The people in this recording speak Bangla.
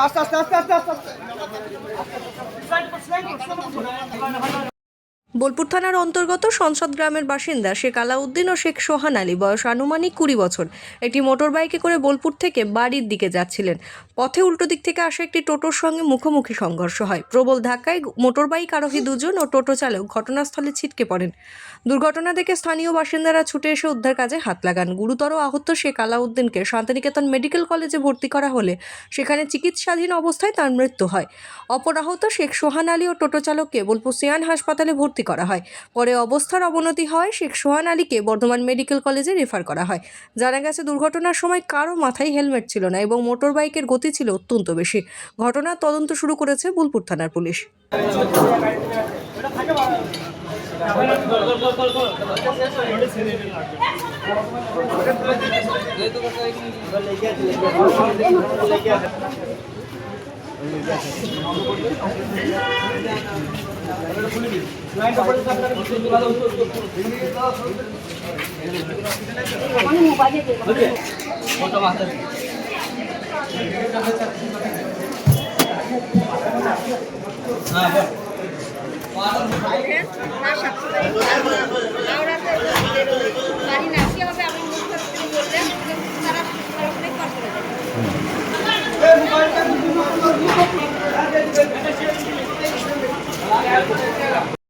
আস্তে আস্তে আস্তে আস্তে আস্তে বোলপুর থানার অন্তর্গত সংসদ গ্রামের বাসিন্দা শেখ আলাউদ্দিন ও শেখ সোহান আলী বয়স আনুমানিক 20 বছর একটি মোটর বাইকে করে বোলপুর থেকে বাড়ির দিকে যাচ্ছিলেন। পথে উল্টো দিক থেকে আসা একটি টোটোর সঙ্গে মুখোমুখি সংঘর্ষ হয়। প্রবল ধাক্কায় মোটর বাইক আরোহী দুজন ও টোটো চালক ঘটনাস্থলে ছিটকে পড়েন। দুর্ঘটনা দেখে স্থানীয় বাসিন্দারা ছুটে এসে উদ্ধার কাজে হাত লাগান। গুরুতর আহত শেখ আলাউদ্দিনকে শান্তিনিকেতন মেডিকেল কলেজে ভর্তি করা হলে সেখানে চিকিৎসাধীন অবস্থায় তার মৃত্যু হয়। অপর আহত শেখ সোহান আলী ও টোটো চালককে বোলপুর সিয়ান হাসপাতালে ভর্তি করা হয়। পরে অবস্থার অবনতি হয় শেখ সোহান আলীকে বর্ধমান মেডিকেল কলেজে রেফার করা হয়। জানা গেছে দুর্ঘটনার সময় কারো মাথায় হেলমেট ছিল না এবং মোটর বাইকের গতি ছিল অত্যন্ত বেশি। ঘটনার তদন্ত শুরু করেছে বোলপুর থানার পুলিশ।